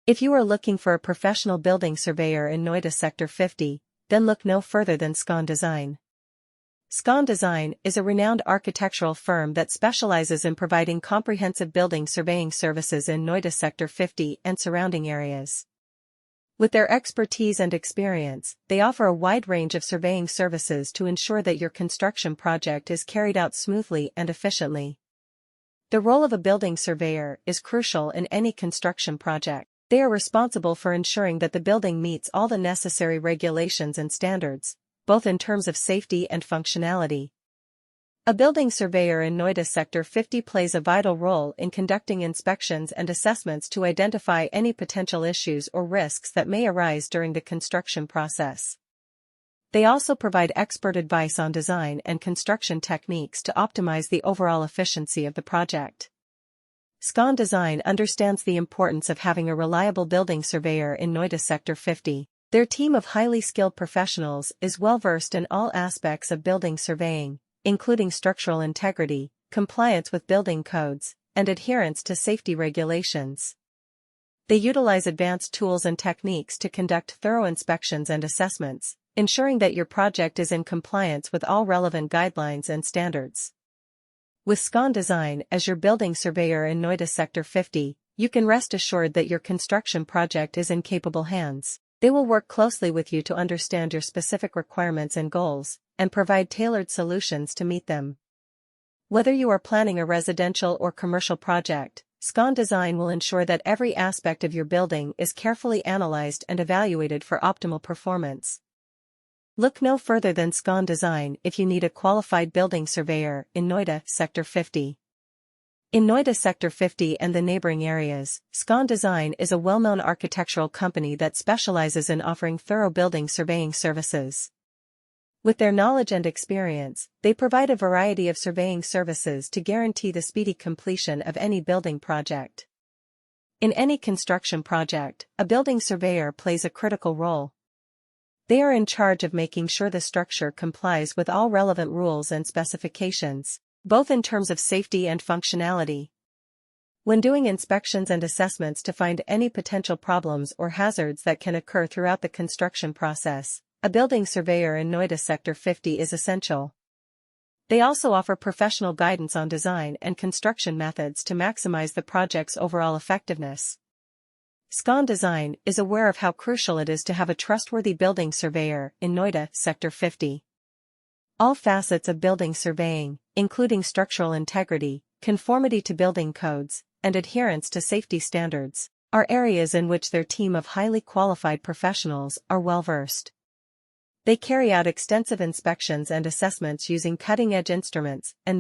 If you are looking for a professional building surveyor in Noida Sector 50, then look no further than Scon Design. Scon Design is a renowned architectural firm that specializes in providing comprehensive building surveying services in Noida Sector 50 and surrounding areas. With their expertise and experience, they offer a wide range of surveying services to ensure that your construction project is carried out smoothly and efficiently. The role of a building surveyor is crucial in any construction project. They are responsible for ensuring that the building meets all the necessary regulations and standards, both in terms of safety and functionality. A building surveyor in Noida Sector 50 plays a vital role in conducting inspections and assessments to identify any potential issues or risks that may arise during the construction process. They also provide expert advice on design and construction techniques to optimize the overall efficiency of the project. Scon Design understands the importance of having a reliable building surveyor in Noida Sector 50. Their team of highly skilled professionals is well-versed in all aspects of building surveying, including structural integrity, compliance with building codes, and adherence to safety regulations. They utilize advanced tools and techniques to conduct thorough inspections and assessments, ensuring that your project is in compliance with all relevant guidelines and standards. With Scon Design as your building surveyor in Noida Sector 50, you can rest assured that your construction project is in capable hands. They will work closely with you to understand your specific requirements and goals, and provide tailored solutions to meet them. Whether you are planning a residential or commercial project, Scon Design will ensure that every aspect of your building is carefully analyzed and evaluated for optimal performance. Look no further than Scon Design if you need a qualified building surveyor in Noida Sector 50. In Noida Sector 50 and the neighboring areas, Scon Design is a well-known architectural company that specializes in offering thorough building surveying services. With their knowledge and experience, they provide a variety of surveying services to guarantee the speedy completion of any building project. In any construction project, a building surveyor plays a critical role. They are in charge of making sure the structure complies with all relevant rules and specifications, both in terms of safety and functionality. When doing inspections and assessments to find any potential problems or hazards that can occur throughout the construction process, a building surveyor in Noida Sector 50 is essential. They also offer professional guidance on design and construction methods to maximize the project's overall effectiveness. Scon Design is aware of how crucial it is to have a trustworthy building surveyor in Noida Sector 50. All facets of building surveying, including structural integrity, conformity to building codes, and adherence to safety standards, are areas in which their team of highly qualified professionals are well-versed. They carry out extensive inspections and assessments using cutting-edge instruments and